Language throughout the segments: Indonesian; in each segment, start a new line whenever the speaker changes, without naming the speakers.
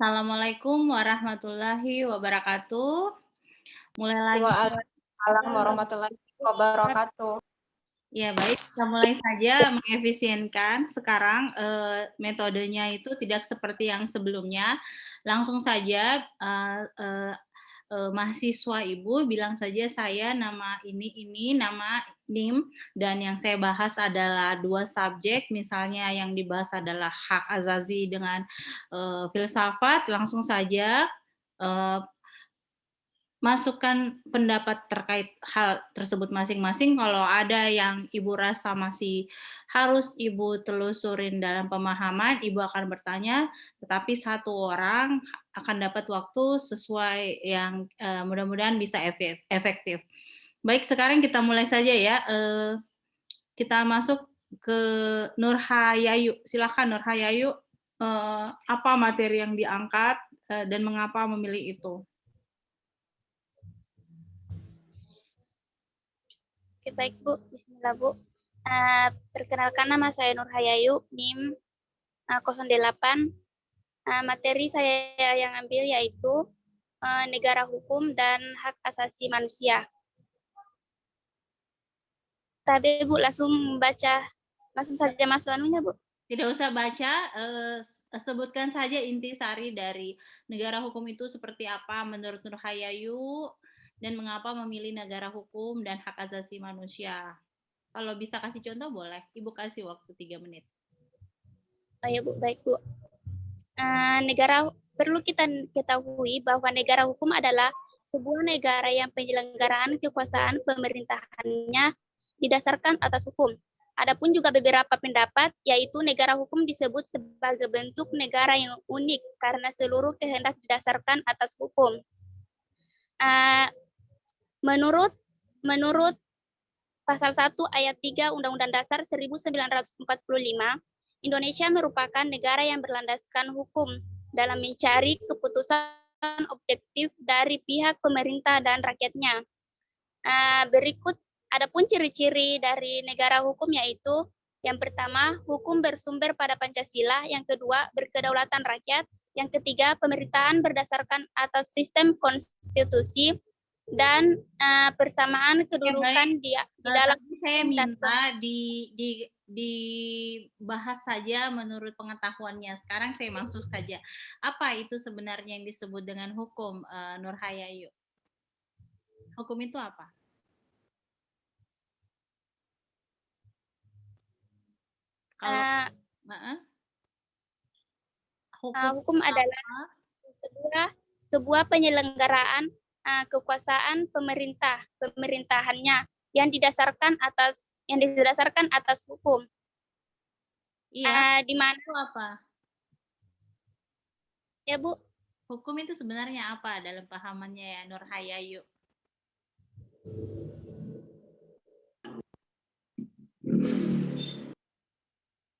Assalamualaikum warahmatullahi wabarakatuh. Mulai lagi.
Waalaikumsalam warahmatullahi wabarakatuh.
Ya baik, kita mulai saja mengefisienkan. Sekarang, metodenya itu tidak seperti yang sebelumnya. Langsung saja, mahasiswa Ibu bilang saja saya nama ini, nama NIM, dan yang saya bahas adalah 2 subjek, misalnya yang dibahas adalah hak azazi dengan, filsafat. Langsung saja, eee masukkan pendapat terkait hal tersebut masing-masing. Kalau ada yang Ibu rasa masih harus Ibu telusurin dalam pemahaman, Ibu akan bertanya, tetapi satu orang akan dapat waktu sesuai yang, mudah-mudahan bisa efektif. Baik, sekarang kita mulai saja ya, kita masuk ke Nurhayayu. Silakan Nurhayayu, apa materi yang diangkat, dan mengapa memilih itu?
Oke, baik Bu. Bismillah Bu. Perkenalkan nama saya Nurhayayu, NIM 08. Materi saya yang ambil yaitu negara hukum dan hak asasi manusia. Tapi Bu langsung saja masuk anunya Bu.
Tidak usah baca, sebutkan saja intisari dari negara hukum itu seperti apa menurut Nurhayayu, dan mengapa memilih negara hukum dan hak asasi manusia. Kalau bisa kasih contoh boleh, Ibu kasih waktu 3 menit.
Oh ya Bu, baik Bu. Perlu kita ketahui bahwa negara hukum adalah sebuah negara yang penyelenggaraan kekuasaan pemerintahannya didasarkan atas hukum. Adapun juga beberapa pendapat, yaitu negara hukum disebut sebagai bentuk negara yang unik karena seluruh kehendak didasarkan atas hukum. Menurut Pasal 1 Ayat 3 Undang-Undang Dasar 1945, Indonesia merupakan negara yang berlandaskan hukum dalam mencari keputusan objektif dari pihak pemerintah dan rakyatnya. Berikut adapun ciri-ciri dari negara hukum yaitu yang pertama, hukum bersumber pada Pancasila, yang kedua, berkedaulatan rakyat, yang ketiga, pemerintahan berdasarkan atas sistem konstitusi, dan persamaan kedudukan di dalam.
Saya minta dibahas saja menurut pengetahuannya. Sekarang saya masuk saja. Apa itu sebenarnya yang disebut dengan hukum, Nurhayayu? Hukum itu apa?
Hukum adalah sebuah penyelenggaraan kekuasaan pemerintahannya yang didasarkan atas hukum.
Iya.
Di mana
itu apa?
Ya Bu.
Hukum itu sebenarnya apa dalam pahamannya ya Nurhayayu?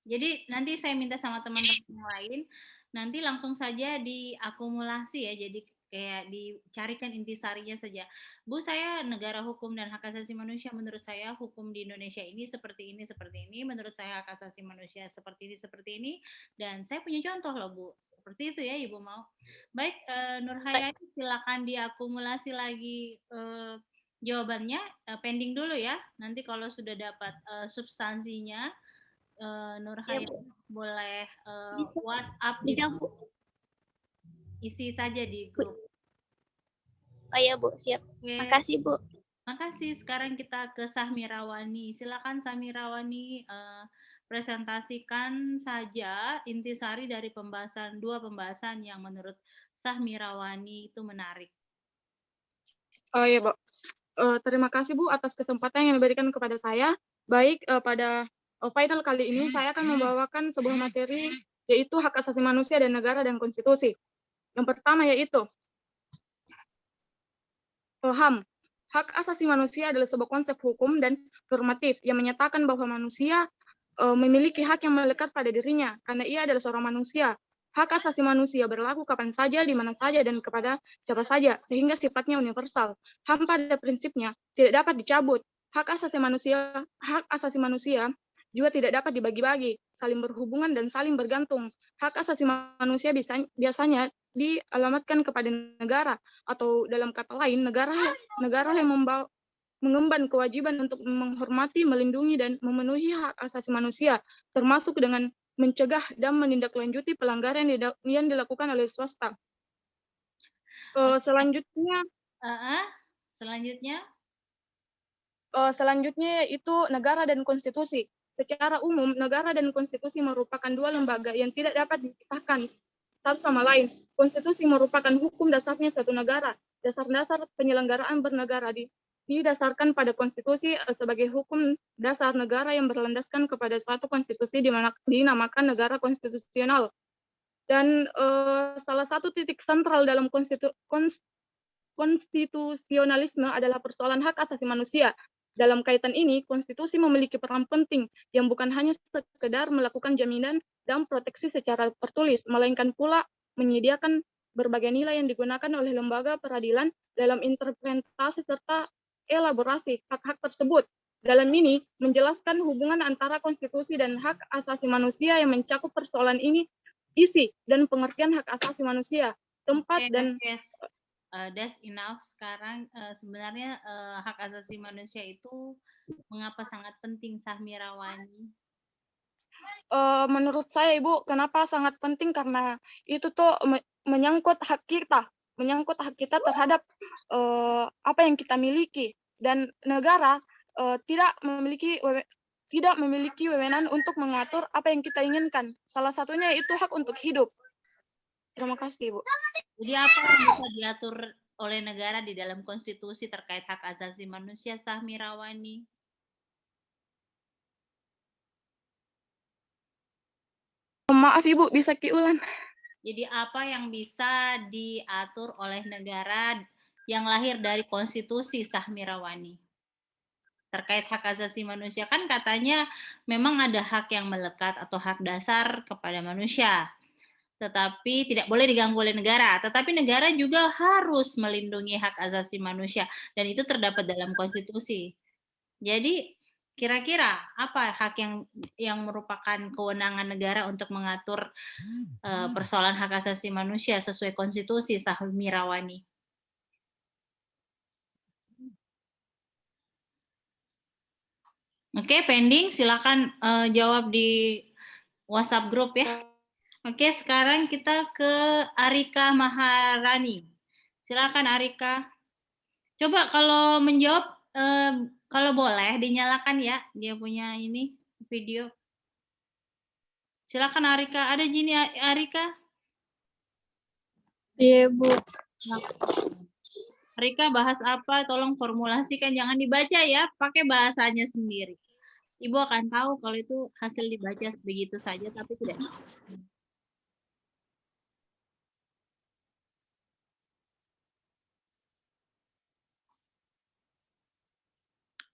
Jadi nanti saya minta sama teman-teman yang lain, nanti langsung saja diakumulasi ya, jadi kayak dicarikan intisarinya saja. Bu, saya negara hukum dan hak asasi manusia, menurut saya hukum di Indonesia ini, seperti ini, menurut saya hak asasi manusia seperti ini, dan saya punya contoh loh Bu, seperti itu ya Ibu mau. Baik, Nurhayayu silakan diakumulasi lagi jawabannya, pending dulu ya, nanti kalau sudah dapat substansinya, Nurhayayu boleh WhatsApp isi saja di grup.
Oh ya Bu, siap. Makasih Bu.
Makasih. Sekarang kita ke Sahmirawani. Silakan Sahmirawani, presentasikan saja intisari dari dua pembahasan yang menurut Sahmirawani itu menarik.
Oh iya Bu. Terima kasih Bu atas kesempatan yang diberikan kepada saya. Baik, pada final kali ini saya akan membawakan sebuah materi yaitu hak asasi manusia dan negara dan konstitusi. Yang pertama yaitu HAM. Hak asasi manusia adalah sebuah konsep hukum dan normatif yang menyatakan bahwa manusia memiliki hak yang melekat pada dirinya karena ia adalah seorang manusia. Hak asasi manusia berlaku kapan saja, di mana saja, dan kepada siapa saja, sehingga sifatnya universal. HAM pada prinsipnya tidak dapat dicabut. Hak asasi manusia juga tidak dapat dibagi-bagi, saling berhubungan dan saling bergantung. Hak asasi manusia biasanya dialamatkan kepada negara, atau dalam kata lain, negara yang mengemban kewajiban untuk menghormati, melindungi, dan memenuhi hak asasi manusia, termasuk dengan mencegah dan menindaklanjuti pelanggaran yang dilakukan oleh swasta. Selanjutnya,
Selanjutnya,
Selanjutnya yaitu negara dan konstitusi. Secara umum, negara dan konstitusi merupakan dua lembaga yang tidak dapat dipisahkan satu sama lain. Konstitusi merupakan hukum dasarnya suatu negara. Dasar-dasar penyelenggaraan bernegara didasarkan pada konstitusi sebagai hukum dasar negara yang berlandaskan kepada suatu konstitusi dinamakan negara konstitusional. Dan salah satu titik sentral dalam konstitusionalisme adalah persoalan hak asasi manusia. Dalam kaitan ini, konstitusi memiliki peran penting yang bukan hanya sekedar melakukan jaminan dan proteksi secara tertulis, melainkan pula menyediakan berbagai nilai yang digunakan oleh lembaga peradilan dalam interpretasi serta elaborasi hak-hak tersebut. Dalam ini, menjelaskan hubungan antara konstitusi dan hak asasi manusia yang mencakup persoalan ini, isi dan pengertian hak asasi manusia, tempat dan
that's enough. Sekarang sebenarnya hak asasi manusia itu mengapa sangat penting, Sahmirawani?
Menurut saya, Ibu, kenapa sangat penting? Karena itu tuh menyangkut hak kita terhadap apa yang kita miliki, dan negara tidak memiliki wewenang untuk mengatur apa yang kita inginkan. Salah satunya itu hak untuk hidup. Terima kasih, Ibu.
Jadi apa yang bisa diatur oleh negara di dalam konstitusi terkait hak asasi manusia, Sahmirawani?
Maaf, Ibu, bisa diulang.
Jadi apa yang bisa diatur oleh negara yang lahir dari konstitusi, Sahmirawani? Terkait hak asasi manusia, kan katanya memang ada hak yang melekat atau hak dasar kepada manusia, tetapi tidak boleh diganggu oleh negara. Tetapi negara juga harus melindungi hak asasi manusia, dan itu terdapat dalam konstitusi. Jadi kira-kira apa hak yang merupakan kewenangan negara untuk mengatur persoalan hak asasi manusia sesuai konstitusi, Sahmirawani? Oke, pending. Silakan jawab di WhatsApp grup ya. Oke, sekarang kita ke Arika Maharani. Silakan Arika. Coba kalau menjawab, kalau boleh dinyalakan ya, dia punya ini video. Silakan Arika. Ada Jini Arika?
Iya, Bu.
Arika bahas apa? Tolong formulasikan, jangan dibaca ya, pakai bahasanya sendiri. Ibu akan tahu kalau itu hasil dibaca begitu saja, tapi tidak.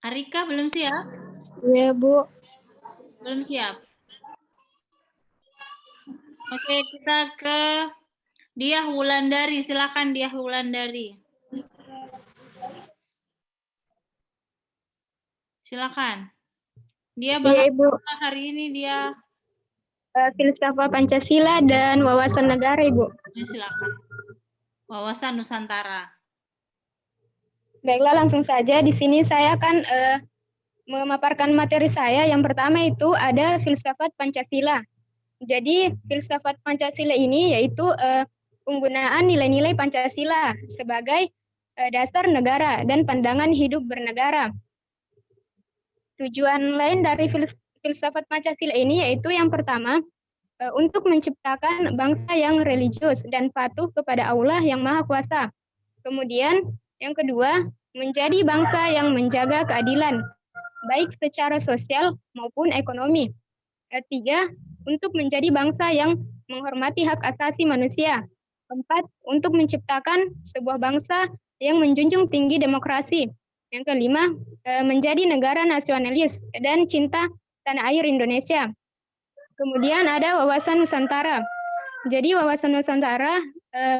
Arika belum siap?
Iya, Bu.
Belum siap. Oke, kita ke Diah Wulandari. Silakan Diah Wulandari. Silakan. Dia bahas apa hari ini dia?
Filsafat Pancasila dan wawasan negara, Ibu.
Silakan. Wawasan Nusantara.
Baiklah, langsung saja. Di sini saya akan memaparkan materi saya. Yang pertama itu ada filsafat Pancasila. Jadi filsafat Pancasila ini yaitu penggunaan nilai-nilai Pancasila sebagai dasar negara dan pandangan hidup bernegara. Tujuan lain dari filsafat Pancasila ini yaitu yang pertama, untuk menciptakan bangsa yang religius dan patuh kepada Allah yang Maha Kuasa. Kemudian yang kedua, menjadi bangsa yang menjaga keadilan, baik secara sosial maupun ekonomi. Ketiga, untuk menjadi bangsa yang menghormati hak asasi manusia. Keempat, untuk menciptakan sebuah bangsa yang menjunjung tinggi demokrasi. Yang kelima, menjadi negara nasionalis dan cinta tanah air Indonesia. Kemudian ada wawasan Nusantara. Jadi wawasan Nusantara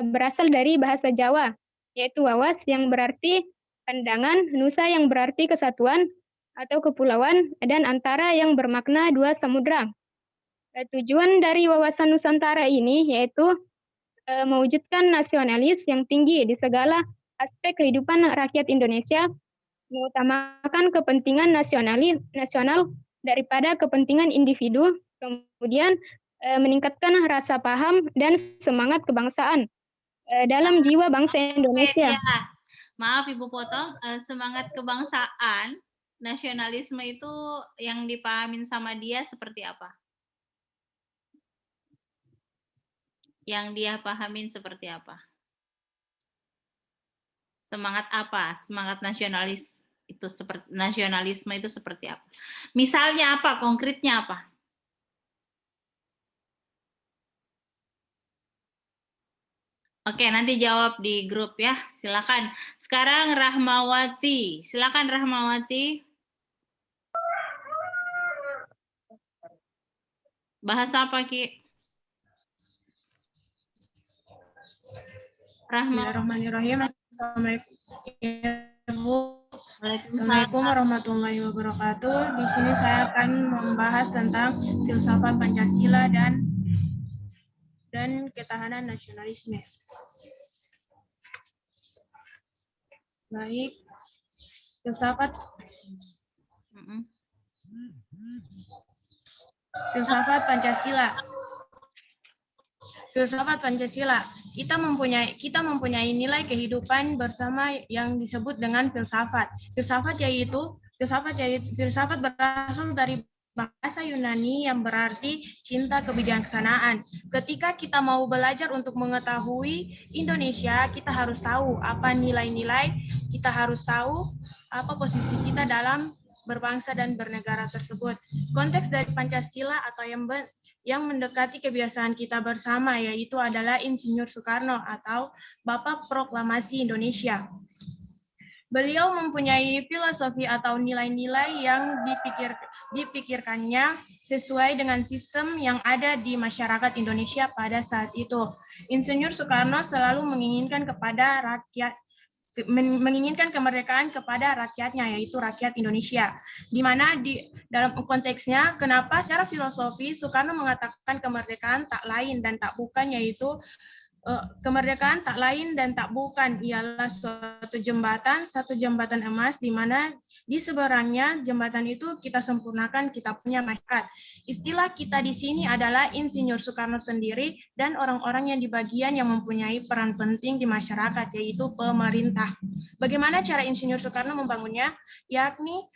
berasal dari bahasa Jawa, yaitu wawas yang berarti pandangan, nusa yang berarti kesatuan atau kepulauan, dan antara yang bermakna dua samudra.
Tujuan dari Wawasan Nusantara ini yaitu mewujudkan nasionalis yang tinggi di segala aspek kehidupan rakyat Indonesia, mengutamakan kepentingan nasional daripada kepentingan individu, kemudian meningkatkan rasa paham dan semangat kebangsaan dalam jiwa bangsa Indonesia.
Ya. Maaf Ibu potong, semangat kebangsaan, nasionalisme itu yang dipahamin sama dia seperti apa? Yang dia pahamin seperti apa? Semangat apa? Semangat nasionalisme itu seperti apa? Misalnya apa? Konkretnya apa? Oke, nanti jawab di grup ya. Silakan. Sekarang Rahmawati. Silakan Rahmawati. Bahasa apa, Ki?
Bismillahirrahmanirrahim. Assalamualaikum warahmatullahi wabarakatuh. Di sini saya akan membahas tentang filsafat Pancasila dan ketahanan nasionalisme. Baik, filsafat Pancasila. Filsafat Pancasila. Kita mempunyai nilai kehidupan bersama yang disebut dengan filsafat. Filsafat berasal dari bahasa Yunani yang berarti cinta kebijaksanaan. Ketika kita mau belajar untuk mengetahui Indonesia, kita harus tahu apa nilai-nilai, kita harus tahu apa posisi kita dalam berbangsa dan bernegara tersebut. Konteks dari Pancasila atau yang mendekati kebiasaan kita bersama yaitu adalah Insinyur Soekarno atau Bapak Proklamasi Indonesia. Beliau mempunyai filosofi atau nilai-nilai yang dipikirkannya sesuai dengan sistem yang ada di masyarakat Indonesia pada saat itu. Insinyur Soekarno selalu menginginkan kemerdekaan kepada rakyatnya, yaitu rakyat Indonesia. Di mana dalam konteksnya, kenapa secara filosofi Soekarno mengatakan kemerdekaan tak lain dan tak bukan, yaitu kemerdekaan tak lain dan tak bukan ialah satu jembatan emas, di mana di seberangnya jembatan itu kita sempurnakan kita punya masyarakat. Istilah kita di sini adalah Insinyur Soekarno sendiri dan orang-orang yang di bagian yang mempunyai peran penting di masyarakat, yaitu pemerintah. Bagaimana cara Insinyur Soekarno membangunnya? Yakni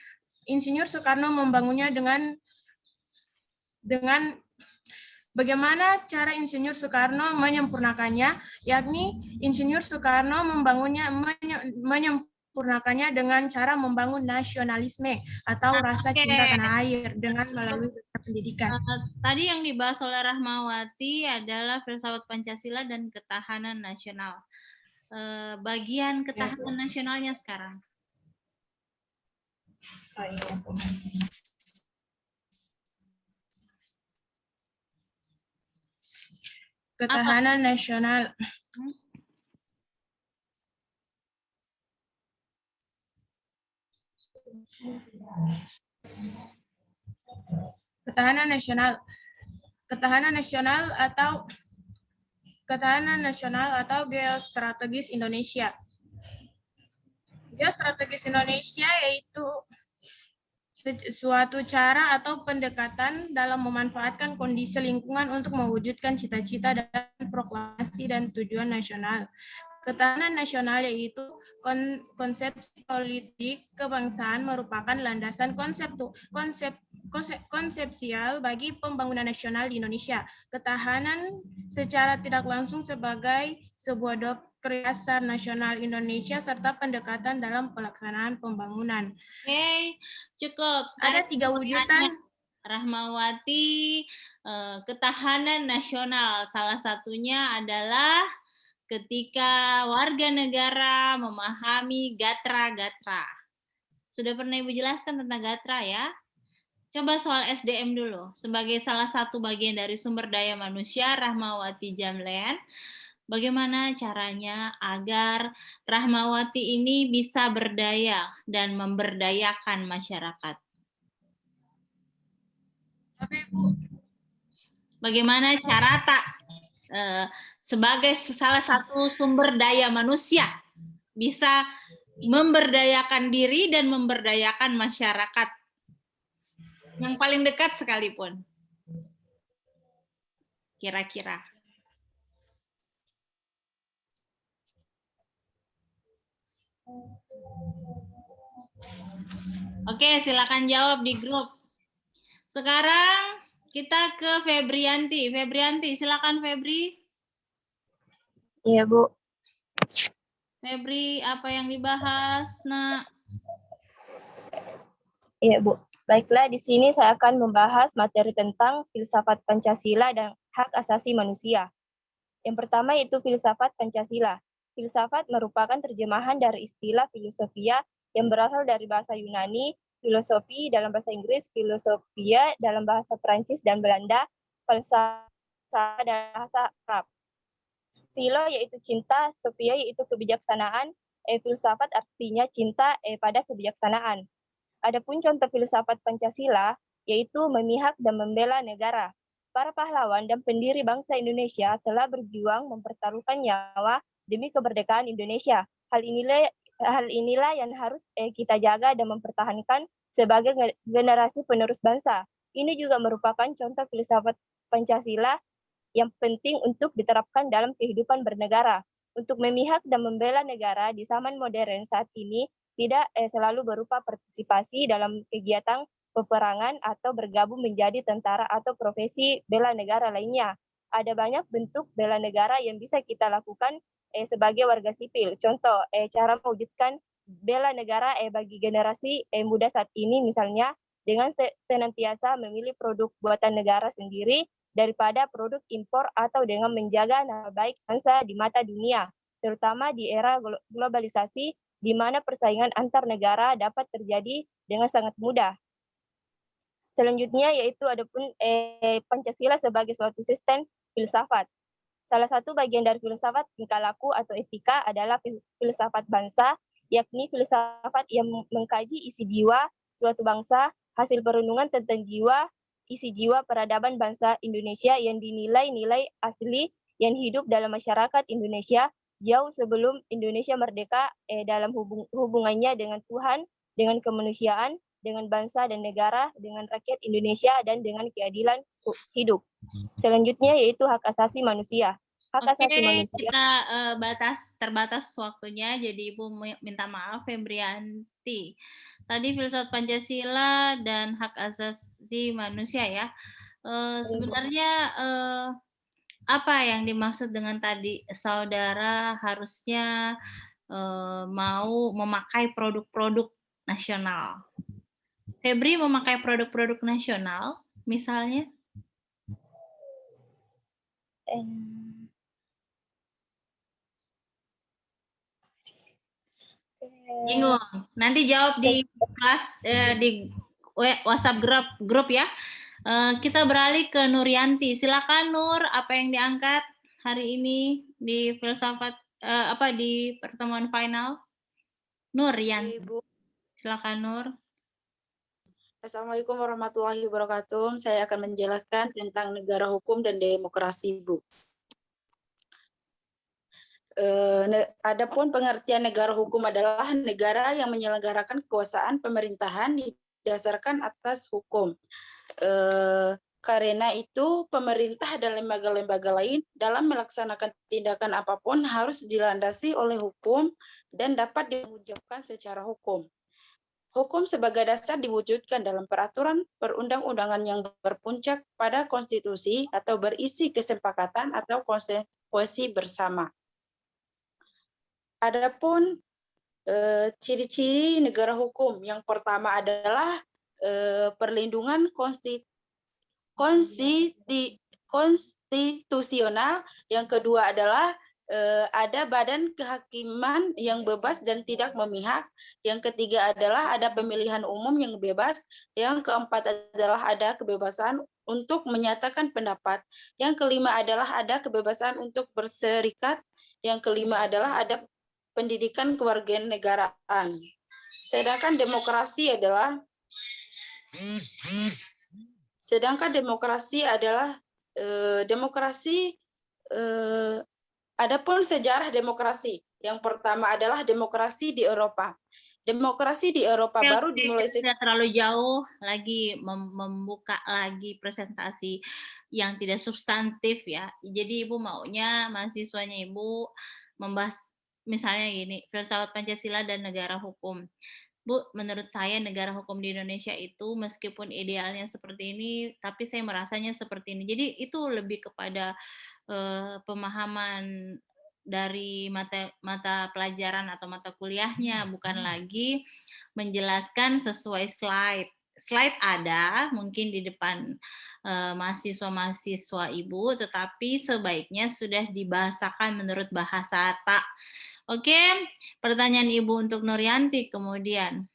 Insinyur Soekarno membangunnya dengan bagaimana cara Insinyur Soekarno menyempurnakannya, yakni Insinyur Soekarno menyempurnakannya dengan cara membangun nasionalisme atau rasa cinta tanah air dengan melalui pendidikan.
Tadi yang dibahas oleh Rahmawati adalah filsafat Pancasila dan ketahanan nasional. Bagian ketahanan nasionalnya sekarang.
Oh, iya. Ketahanan nasional. Ketahanan nasional atau geostrategis Indonesia. Geostrategis Indonesia yaitu suatu cara atau pendekatan dalam memanfaatkan kondisi lingkungan untuk mewujudkan cita-cita dan proklamasi dan tujuan nasional. Ketahanan nasional yaitu konsepsi politik kebangsaan merupakan landasan konsepsial bagi pembangunan nasional di Indonesia. Ketahanan secara tidak langsung sebagai sebuah doktrin dasar nasional Indonesia serta pendekatan dalam pelaksanaan pembangunan.
Oke, cukup.
Ada 3 wujudan.
Rahmawati, ketahanan nasional salah satunya adalah ketika warga negara memahami gatra-gatra. Sudah pernah Ibu jelaskan tentang gatra ya? Coba soal SDM dulu. Sebagai salah satu bagian dari sumber daya manusia, Rahmawati Jamlen, bagaimana caranya agar Rahmawati ini bisa berdaya dan memberdayakan masyarakat?
Tapi Bu,
bagaimana cara sebagai salah satu sumber daya manusia bisa memberdayakan diri dan memberdayakan masyarakat yang paling dekat sekalipun. Kira-kira. Oke, silakan jawab di grup. Sekarang kita ke Febrianti. Febrianti, silakan Febri.
Iya, Bu.
Febri, apa yang dibahas, Nak?
Iya, Bu. Baiklah, di sini saya akan membahas materi tentang filsafat Pancasila dan hak asasi manusia. Yang pertama yaitu filsafat Pancasila. Filsafat merupakan terjemahan dari istilah filosofia yang berasal dari bahasa Yunani, filosofi dalam bahasa Inggris, filosofia dalam bahasa Prancis dan Belanda, falsafah dalam bahasa Arab. Philo yaitu cinta, sophia yaitu kebijaksanaan, filsafat artinya cinta pada kebijaksanaan. Adapun contoh filsafat Pancasila yaitu memihak dan membela negara. Para pahlawan dan pendiri bangsa Indonesia telah berjuang mempertaruhkan nyawa demi kemerdekaan Indonesia. Hal inilah yang harus kita jaga dan mempertahankan sebagai generasi penerus bangsa. Ini juga merupakan contoh filsafat Pancasila yang penting untuk diterapkan dalam kehidupan bernegara. Untuk memihak dan membela negara di zaman modern saat ini tidak selalu berupa partisipasi dalam kegiatan peperangan atau bergabung menjadi tentara atau profesi bela negara lainnya. Ada banyak bentuk bela negara yang bisa kita lakukan sebagai warga sipil. Contoh, cara mewujudkan bela negara bagi generasi muda saat ini misalnya dengan senantiasa memilih produk buatan negara sendiri daripada produk impor atau dengan menjaga nama baik bangsa di mata dunia, terutama di era globalisasi di mana persaingan antar negara dapat terjadi dengan sangat mudah. Selanjutnya yaitu adapun Pancasila sebagai suatu sistem filsafat. Salah satu bagian dari filsafat tingkah laku atau etika adalah filsafat bangsa, yakni filsafat yang mengkaji isi jiwa suatu bangsa, hasil perenungan tentang isi jiwa peradaban bangsa Indonesia yang dinilai nilai asli yang hidup dalam masyarakat Indonesia jauh sebelum Indonesia merdeka dalam hubungannya dengan Tuhan, dengan kemanusiaan, dengan bangsa dan negara, dengan rakyat Indonesia, dan dengan keadilan hidup. Selanjutnya yaitu hak asasi manusia. Hak asasi manusia.
Kita terbatas waktunya, jadi Ibu minta maaf, Febrianti. Tadi filsafat Pancasila dan hak asasi manusia ya. Sebenarnya apa yang dimaksud dengan tadi saudara harusnya mau memakai produk-produk nasional? Febri memakai produk-produk nasional, misalnya? Bingung. Nanti jawab di kelas di WhatsApp grup ya. Kita beralih ke Nuryanti. Silakan Nur, apa yang diangkat hari ini di filsafat di pertemuan final? Nur Yanti. Silakan Nur.
Assalamualaikum warahmatullahi wabarakatuh. Saya akan menjelaskan tentang negara hukum dan demokrasi, Bu. Adapun pengertian negara hukum adalah negara yang menyelenggarakan kekuasaan pemerintahan didasarkan atas hukum. Karena itu pemerintah dan lembaga-lembaga lain dalam melaksanakan tindakan apapun harus dilandasi oleh hukum dan dapat diwujudkan secara hukum. Hukum sebagai dasar diwujudkan dalam peraturan perundang-undangan yang berpuncak pada konstitusi atau berisi kesepakatan atau konsekuensi bersama. Adapun ciri-ciri negara hukum yang pertama adalah perlindungan konstitusional, yang kedua adalah ada badan kehakiman yang bebas dan tidak memihak, yang ketiga adalah ada pemilihan umum yang bebas, yang keempat adalah ada kebebasan untuk menyatakan pendapat, yang kelima adalah ada kebebasan untuk berserikat, yang kelima adalah ada pendidikan kewarganegaraan. Sedangkan demokrasi adalah demokrasi, adapun sejarah demokrasi. Yang pertama adalah demokrasi di Eropa. Demokrasi di Eropa baru dimulai
tidak terlalu jauh lagi membuka lagi presentasi yang tidak substantif ya. Jadi Ibu maunya mahasiswanya Ibu membahas misalnya gini, filsafat Pancasila dan negara hukum. Bu, menurut saya negara hukum di Indonesia itu meskipun idealnya seperti ini, tapi saya merasanya seperti ini. Jadi itu lebih kepada pemahaman dari mata pelajaran atau mata kuliahnya, bukan lagi menjelaskan sesuai slide. Slide ada mungkin di depan mahasiswa-mahasiswa Ibu, tetapi sebaiknya sudah dibahasakan menurut bahasa tak. Oke, pertanyaan Ibu untuk Nuryanti kemudian.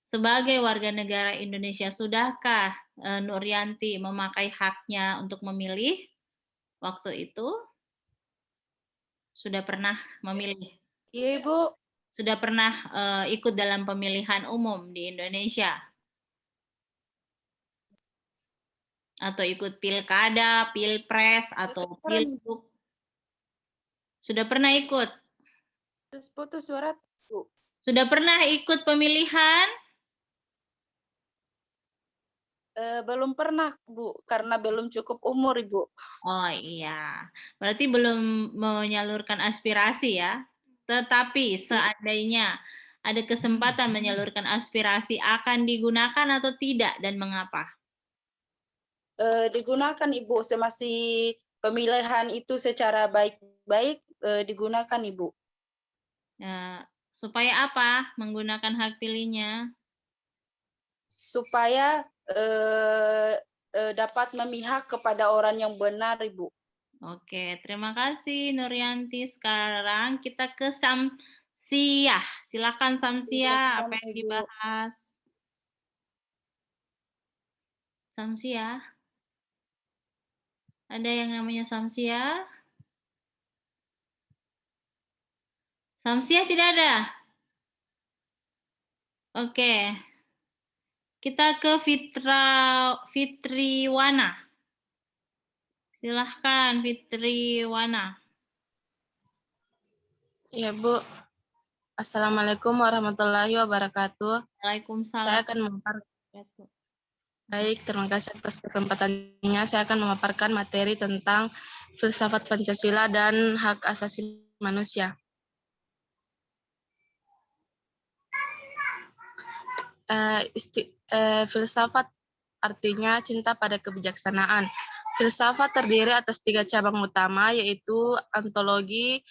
Sebagai warga negara Indonesia, sudahkah Nuryanti memakai haknya untuk memilih waktu itu? Sudah pernah memilih?
Iya, Ibu.
Sudah pernah ikut dalam pemilihan umum di Indonesia? Atau ikut pilkada, pilpres, atau pilgub? Sudah pernah ikut?
Putus suara, Bu.
Sudah pernah ikut pemilihan?
Belum pernah, Bu, karena belum cukup umur, Ibu.
Oh iya, berarti belum menyalurkan aspirasi ya. Tetapi seandainya ada kesempatan menyalurkan aspirasi, akan digunakan atau tidak dan mengapa?
Digunakan, Ibu, semasi pemilihan itu secara baik-baik digunakan, Ibu.
Supaya apa menggunakan hak pilihnya?
Supaya dapat memihak kepada orang yang benar, Ibu.
Oke, terima kasih Nuryanti. Sekarang kita ke Samsiah. Silakan Samsiah, apa yang dibahas? Samsiah? Ada yang namanya Samsiah? Samsiah tidak ada? Oke. Kita ke Fitriwana. Silahkan Fitriwana.
Ya, Bu. Assalamualaikum warahmatullahi wabarakatuh.
Waalaikumsalam.
Saya akan memaparkan. Baik, terima kasih atas kesempatannya. Saya akan memaparkan materi tentang filsafat Pancasila dan hak asasi manusia. Filsafat artinya cinta pada kebijaksanaan. Filsafat terdiri atas 3 cabang utama, yaitu ontologi,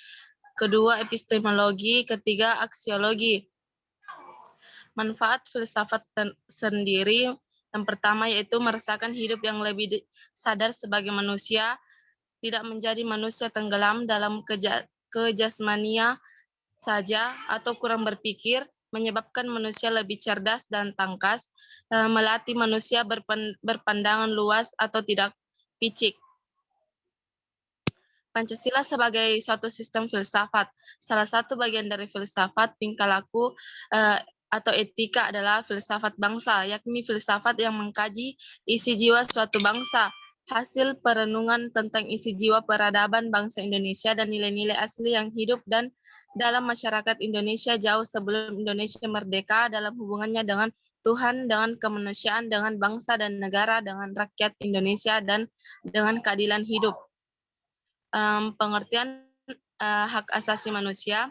kedua epistemologi, ketiga aksiologi. Manfaat filsafat sendiri yang pertama yaitu merasakan hidup yang lebih sadar sebagai manusia, tidak menjadi manusia tenggelam dalam kejasmania saja atau kurang berpikir, menyebabkan manusia lebih cerdas dan tangkas, melatih manusia berpandangan luas atau tidak picik. Pancasila sebagai suatu sistem filsafat. Salah satu bagian dari filsafat tingkah laku atau etika adalah filsafat bangsa, yakni filsafat yang mengkaji isi jiwa suatu bangsa, hasil perenungan tentang isi jiwa peradaban bangsa Indonesia dan nilai-nilai asli yang hidup dan dalam masyarakat Indonesia jauh sebelum Indonesia merdeka dalam hubungannya dengan Tuhan, dengan kemanusiaan, dengan bangsa dan negara, dengan rakyat Indonesia, dan dengan keadilan hidup. Pengertian hak asasi manusia.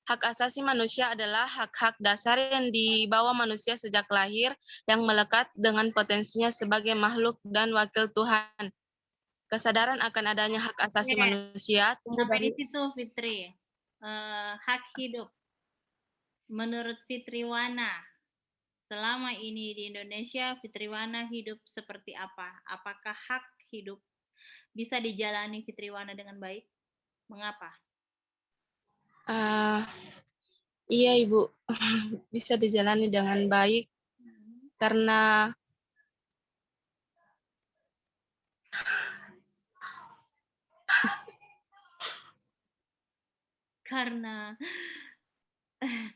Hak asasi manusia adalah hak-hak dasar yang dibawa manusia sejak lahir yang melekat dengan potensinya sebagai makhluk dan wakil Tuhan. Kesadaran akan adanya hak asasi manusia.
Sampai di situ Fitri. Hak hidup. Menurut Fitriwana, selama ini di Indonesia Fitriwana hidup seperti apa? Apakah hak hidup bisa dijalani Fitriwana dengan baik? Mengapa?
Iya, Ibu, bisa dijalani dengan baik karena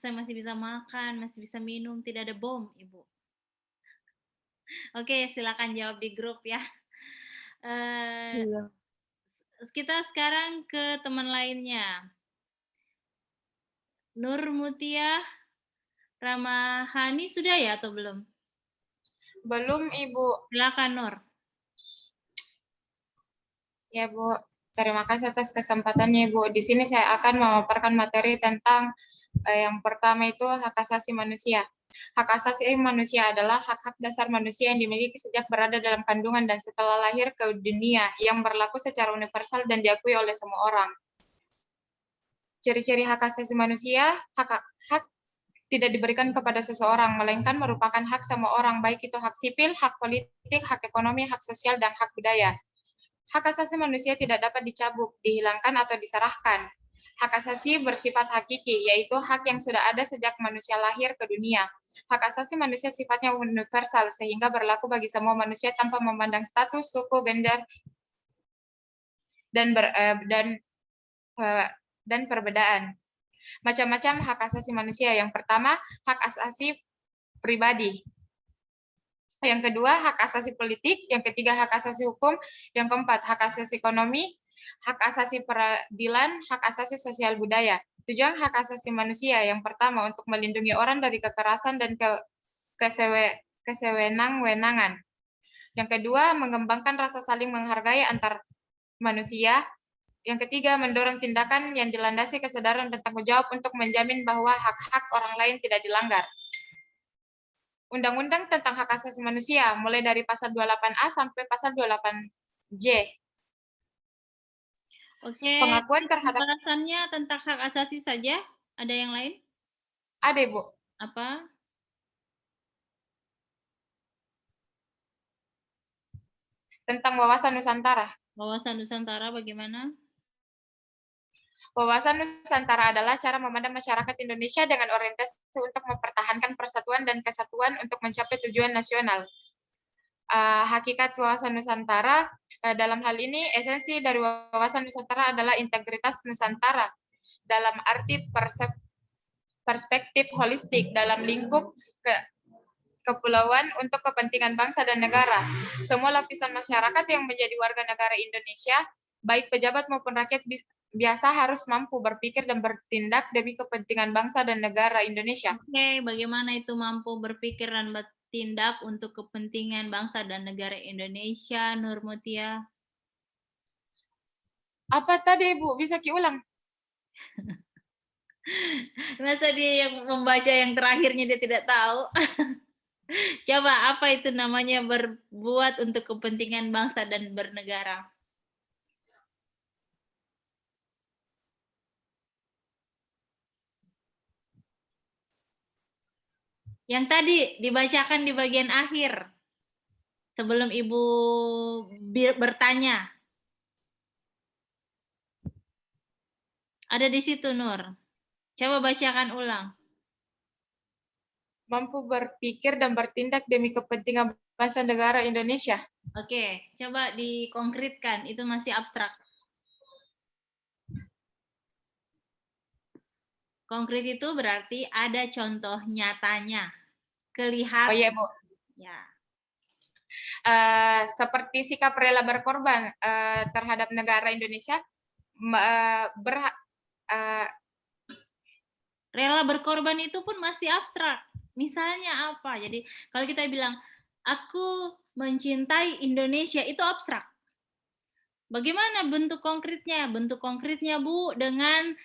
saya masih bisa makan, masih bisa minum, tidak ada bom, Ibu. Oke, silakan jawab di grup ya. Eh,
Iya.
kita sekarang ke teman lainnya. Nur Mutia Ramahani sudah ya atau belum?
Belum, Ibu.
Silakan Nur.
Ya, Bu. Terima kasih atas kesempatannya, Ibu. Di sini saya akan memaparkan materi tentang yang pertama itu hak asasi manusia. Hak asasi manusia adalah hak-hak dasar manusia yang dimiliki sejak berada dalam kandungan dan setelah lahir ke dunia, yang berlaku secara universal dan diakui oleh semua orang. Ciri-ciri hak asasi manusia, hak tidak diberikan kepada seseorang, melainkan merupakan hak semua orang, baik itu hak sipil, hak politik, hak ekonomi, hak sosial, dan hak budaya. Hak asasi manusia tidak dapat dicabut, dihilangkan, atau diserahkan. Hak asasi bersifat hakiki, yaitu hak yang sudah ada sejak manusia lahir ke dunia. Hak asasi manusia sifatnya universal, sehingga berlaku bagi semua manusia tanpa memandang status, suku, gender, dan perbedaan. Macam-macam hak asasi manusia. Yang pertama, hak asasi pribadi. Yang kedua, hak asasi politik. Yang ketiga, hak asasi hukum. Yang keempat, hak asasi ekonomi, hak asasi peradilan, hak asasi sosial budaya. Tujuan hak asasi manusia yang pertama, untuk melindungi orang dari kekerasan dan kesewenang-wenangan. Yang kedua, mengembangkan rasa saling menghargai antar manusia. Yang ketiga, mendorong tindakan yang dilandasi kesadaran dan tanggung jawab untuk menjamin bahwa hak-hak orang lain tidak dilanggar. Undang-Undang tentang Hak Asasi Manusia, mulai dari pasal 28A sampai pasal 28J.
Oke,
Pengakuan terhadap...
Pembahasannya tentang hak asasi saja. Ada yang lain?
Ada, Ibu.
Apa?
Tentang wawasan Nusantara.
Wawasan Nusantara bagaimana?
Wawasan Nusantara adalah cara memandang masyarakat Indonesia dengan orientasi untuk mempertahankan persatuan dan kesatuan untuk mencapai tujuan nasional. Hakikat wawasan Nusantara, dalam hal ini esensi dari wawasan Nusantara adalah integritas Nusantara dalam arti perspektif holistik dalam lingkup kepulauan untuk kepentingan bangsa dan negara. Semua lapisan masyarakat yang menjadi warga negara Indonesia, baik pejabat maupun rakyat biasa, harus mampu berpikir dan bertindak demi kepentingan bangsa dan negara Indonesia.
Oke, bagaimana itu mampu berpikir dan bertindak untuk kepentingan bangsa dan negara Indonesia, Nur Mutia?
Apa tadi, Ibu? Bisa diulang?
Masa dia yang membaca yang terakhirnya dia tidak tahu? Coba, apa itu namanya berbuat untuk kepentingan bangsa dan bernegara? Yang tadi dibacakan di bagian akhir, sebelum Ibu bertanya. Ada di situ, Nur. Coba bacakan ulang.
Mampu berpikir dan bertindak demi kepentingan bangsa negara Indonesia.
Oke, coba dikonkretkan. Itu masih abstrak. Konkret itu berarti ada contoh nyatanya. Kelihatan.
Oh iya, Bu.
Ya.
Seperti sikap rela berkorban terhadap negara Indonesia,
rela berkorban itu pun masih abstrak. Misalnya apa? Jadi kalau kita bilang, aku mencintai Indonesia, itu abstrak. Bagaimana bentuk konkretnya? Bentuk konkretnya, Bu, dengan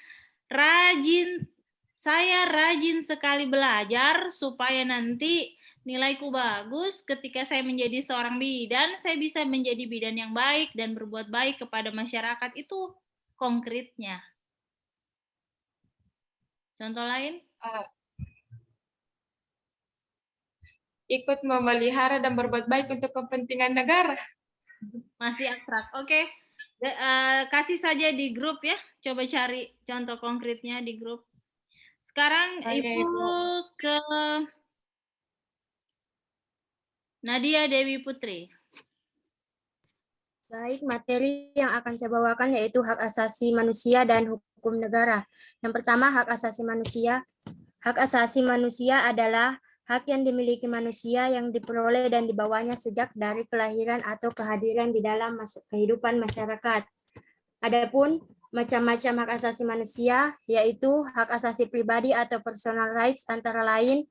saya rajin sekali belajar supaya nanti nilaiku bagus. Ketika saya menjadi seorang bidan, saya bisa menjadi bidan yang baik dan berbuat baik kepada masyarakat. Itu konkretnya. Contoh lain?
Ikut memelihara dan berbuat baik untuk kepentingan negara.
Masih abstrak. Oke. Kasih saja di grup ya. Coba cari contoh konkretnya di grup. Sekarang Ibu ke Nadia Dewi Putri.
Baik, materi yang akan saya bawakan yaitu hak asasi manusia dan hukum negara. Yang pertama, hak asasi manusia. Hak asasi manusia adalah hak yang dimiliki manusia yang diperoleh dan dibawanya sejak dari kelahiran atau kehadiran di dalam kehidupan masyarakat. Adapun macam-macam hak asasi manusia, yaitu hak asasi pribadi atau personal rights antara lain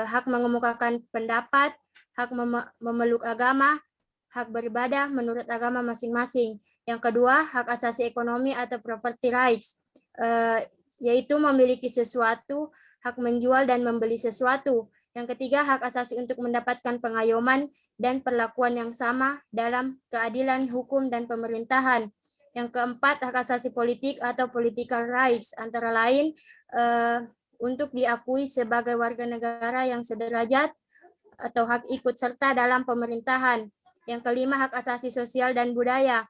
hak mengemukakan pendapat, hak memeluk agama, hak beribadah menurut agama masing-masing. Yang kedua, hak asasi ekonomi atau property rights, yaitu memiliki sesuatu, hak menjual dan membeli sesuatu. Yang ketiga, hak asasi untuk mendapatkan pengayoman dan perlakuan yang sama dalam keadilan hukum dan pemerintahan. Yang keempat, hak asasi politik atau political rights, antara lain untuk diakui sebagai warga negara yang sederajat atau hak ikut serta dalam pemerintahan. Yang kelima, hak asasi sosial dan budaya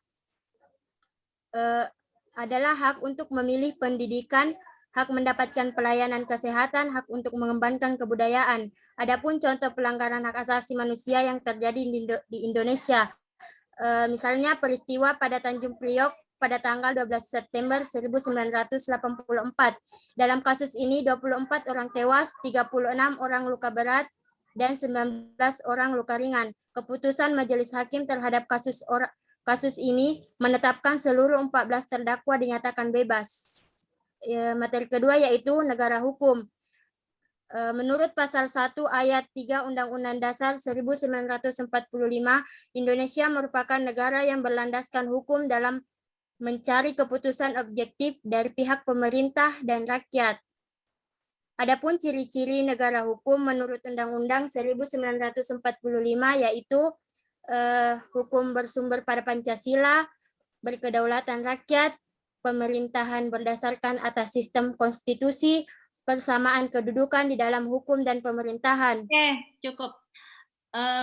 adalah hak untuk memilih pendidikan, hak mendapatkan pelayanan kesehatan, hak untuk mengembangkan kebudayaan. Adapun contoh pelanggaran hak asasi manusia yang terjadi di Indonesia, misalnya peristiwa pada Tanjung Priok pada tanggal 12 September 1984. Dalam kasus ini 24 orang tewas, 36 orang luka berat, dan 19 orang luka ringan. Keputusan majelis hakim terhadap kasus ini menetapkan seluruh 14 terdakwa dinyatakan bebas. Materi kedua yaitu negara hukum. Menurut pasal 1 ayat 3 Undang-Undang Dasar 1945, Indonesia merupakan negara yang berlandaskan hukum dalam mencari keputusan objektif dari pihak pemerintah dan rakyat. Adapun ciri-ciri negara hukum menurut Undang-Undang 1945 yaitu hukum bersumber pada Pancasila, berkedaulatan rakyat, pemerintahan berdasarkan atas sistem konstitusi, persamaan kedudukan di dalam hukum dan pemerintahan.
Oke, cukup.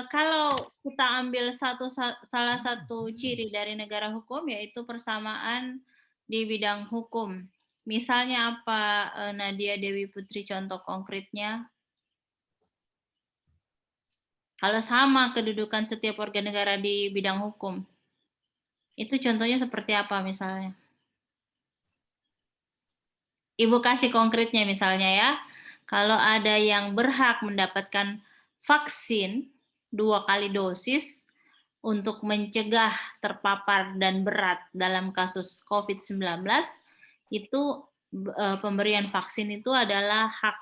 Kalau kita ambil salah satu ciri dari negara hukum yaitu persamaan di bidang hukum. Misalnya apa, Nadia Dewi Putri, contoh konkretnya? Kalau sama kedudukan setiap warga negara di bidang hukum, itu contohnya seperti apa misalnya? Ibu kasih konkretnya misalnya ya. Kalau ada yang berhak mendapatkan vaksin 2 kali dosis untuk mencegah terpapar dan berat dalam kasus COVID-19, itu pemberian vaksin itu adalah hak.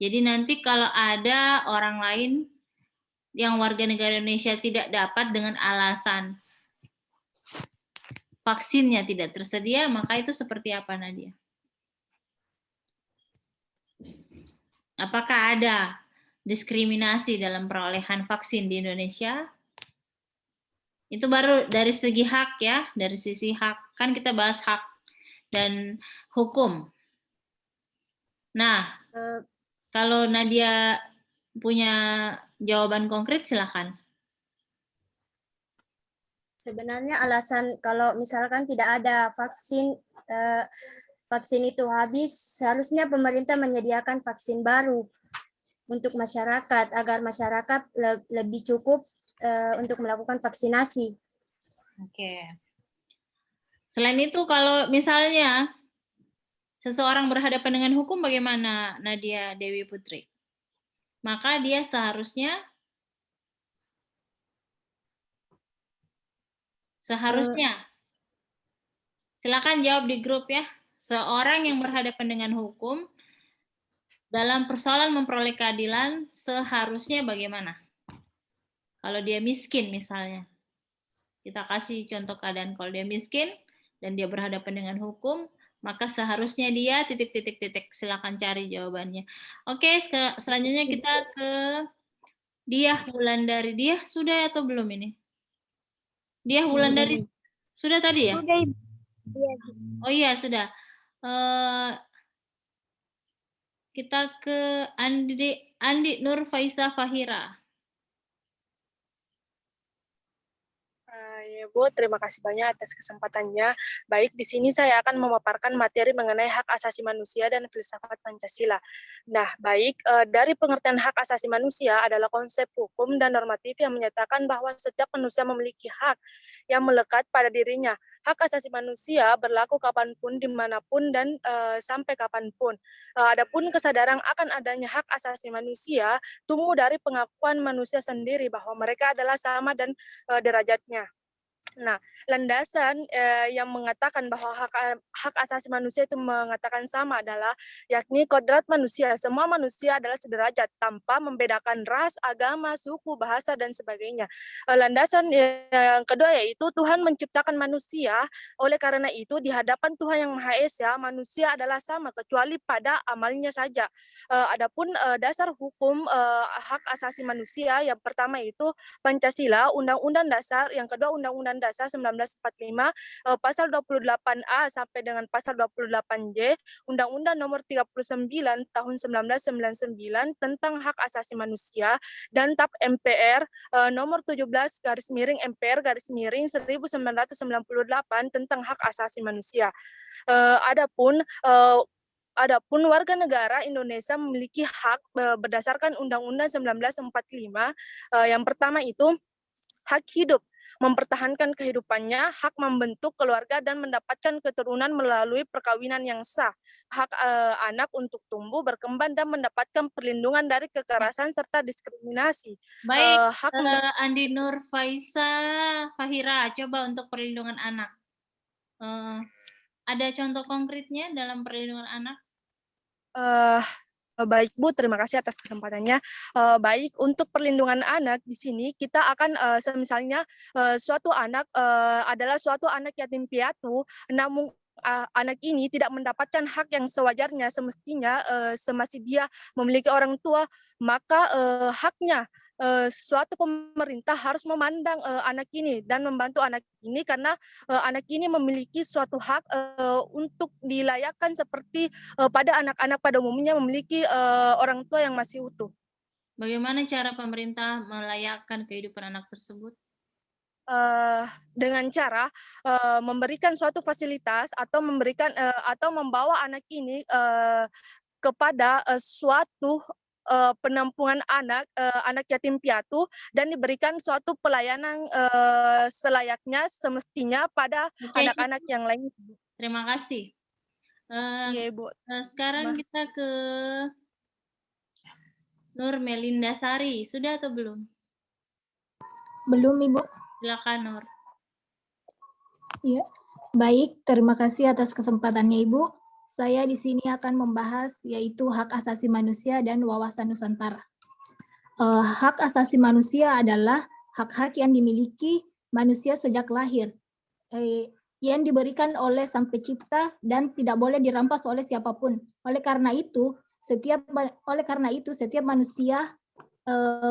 Jadi nanti kalau ada orang lain yang warga negara Indonesia tidak dapat dengan alasan vaksinnya tidak tersedia, maka itu seperti apa, Nadia? Apakah ada diskriminasi dalam perolehan vaksin di Indonesia? Itu baru dari segi hak ya, dari sisi hak. Kan kita bahas hak dan hukum. Nah, kalau Nadia punya jawaban konkret, silakan.
Sebenarnya alasan kalau misalkan tidak ada vaksin, vaksin itu habis, seharusnya pemerintah menyediakan vaksin baru untuk masyarakat agar masyarakat lebih cukup untuk melakukan vaksinasi.
Oke. Selain itu, kalau misalnya seseorang berhadapan dengan hukum, bagaimana, Nadia Dewi Putri? Maka dia seharusnya silakan jawab di grup ya. Seorang yang berhadapan dengan hukum dalam persoalan memperoleh keadilan seharusnya bagaimana? Kalau dia miskin misalnya, kita kasih contoh keadaan kalau dia miskin dan dia berhadapan dengan hukum, maka seharusnya dia ... Silakan cari jawabannya. Oke, selanjutnya kita ke Diah Wulandari. Diah sudah atau belum ini? Diah Wulandari sudah tadi ya?
Sudah, Ibu.
Oh iya, sudah. Kita ke Andi Nur Faisa Fahira.
Ya, Bu, terima kasih banyak atas kesempatannya. Baik, di sini saya akan memaparkan materi mengenai hak asasi manusia dan filsafat Pancasila. Nah, baik, dari pengertian hak asasi manusia adalah konsep hukum dan normatif yang menyatakan bahwa setiap manusia memiliki hak yang melekat pada dirinya. hak asasi manusia berlaku kapanpun, dimanapun, dan sampai kapanpun. Adapun kesadaran akan adanya hak asasi manusia tumbuh dari pengakuan manusia sendiri bahwa mereka adalah sama dan derajatnya. Nah, landasan yang mengatakan bahwa hak asasi manusia itu mengatakan sama adalah yakni kodrat manusia. Semua manusia adalah sederajat tanpa membedakan ras, agama, suku, bahasa, dan sebagainya. Landasan yang kedua yaitu Tuhan menciptakan manusia. Oleh karena itu di hadapan Tuhan Yang Maha Esa manusia adalah sama kecuali pada amalnya saja. Adapun dasar hukum hak asasi manusia yang pertama itu Pancasila, Undang-Undang Dasar, yang kedua Undang-Undang Dasar 1945, pasal 28A sampai dengan pasal 28J, Undang-Undang Nomor 39 Tahun 1999 tentang Hak Asasi Manusia, dan TAP MPR Nomor 17 MPR 1998 tentang Hak Asasi Manusia. Adapun warga negara Indonesia memiliki hak berdasarkan Undang-Undang 1945. Yang pertama itu hak hidup, mempertahankan kehidupannya, hak membentuk keluarga dan mendapatkan keturunan melalui perkawinan yang sah, hak anak untuk tumbuh, berkembang, dan mendapatkan perlindungan dari kekerasan serta diskriminasi.
Baik,
Hak
Andi Nur Fahira, coba untuk perlindungan anak. Ada contoh konkretnya dalam perlindungan anak?
Baik Bu, terima kasih atas kesempatannya. Baik, untuk perlindungan anak di sini kita akan misalnya suatu anak adalah suatu anak yatim piatu, namun anak ini tidak mendapatkan hak yang sewajarnya semestinya semasa dia memiliki orang tua, maka haknya suatu pemerintah harus memandang anak ini dan membantu anak ini karena anak ini memiliki suatu hak untuk dilayakkan seperti pada anak-anak pada umumnya memiliki orang tua yang masih utuh.
Bagaimana cara pemerintah melayakkan kehidupan anak tersebut?
Dengan cara memberikan suatu fasilitas atau memberikan atau membawa anak ini kepada suatu penampungan anak yatim piatu dan diberikan suatu pelayanan selayaknya semestinya pada anak-anak yang lain.
Terima kasih.
Iya, Ibu.
Sekarang kita ke Nur Melinda Sari. Sudah atau belum?
Belum, Ibu.
Silakan, Nur.
Ya, baik. Terima kasih atas kesempatannya, Ibu. Saya di sini akan membahas yaitu hak asasi manusia dan wawasan Nusantara. Hak asasi manusia adalah hak-hak yang dimiliki manusia sejak lahir, yang diberikan oleh Sang Pencipta dan tidak boleh dirampas oleh siapapun. Oleh karena itu setiap manusia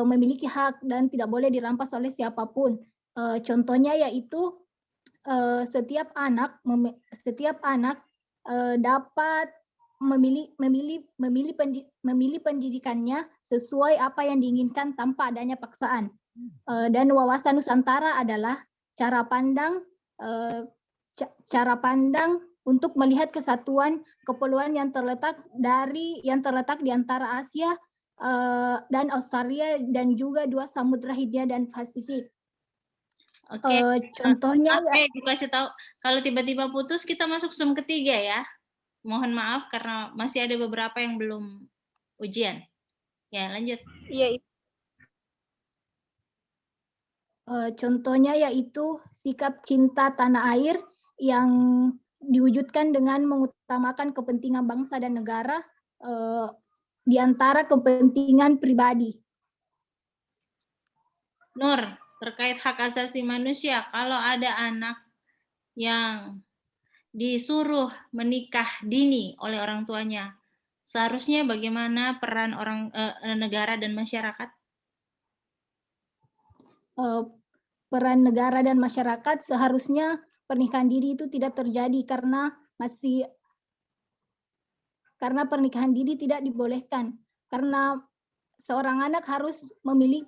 memiliki hak dan tidak boleh dirampas oleh siapapun. Contohnya yaitu setiap anak dapat memilih pendidikannya sesuai apa yang diinginkan tanpa adanya paksaan. Dan wawasan Nusantara adalah cara pandang untuk melihat kesatuan keperluan yang terletak di antara Asia dan Australia dan juga dua samudra Hindia dan Pasifik.
Oke,
contohnya
dikasih tahu kalau tiba-tiba putus kita masuk Zoom ketiga ya. Mohon maaf karena masih ada beberapa yang belum ujian. Ya, lanjut.
Iya.
Contohnya yaitu sikap cinta tanah air yang diwujudkan dengan mengutamakan kepentingan bangsa dan negara di antara kepentingan pribadi.
Nur, terkait hak asasi manusia, kalau ada anak yang disuruh menikah dini oleh orang tuanya, seharusnya bagaimana peran negara dan masyarakat?
Peran negara dan masyarakat seharusnya pernikahan dini itu tidak terjadi karena pernikahan dini tidak dibolehkan karena seorang anak harus memiliki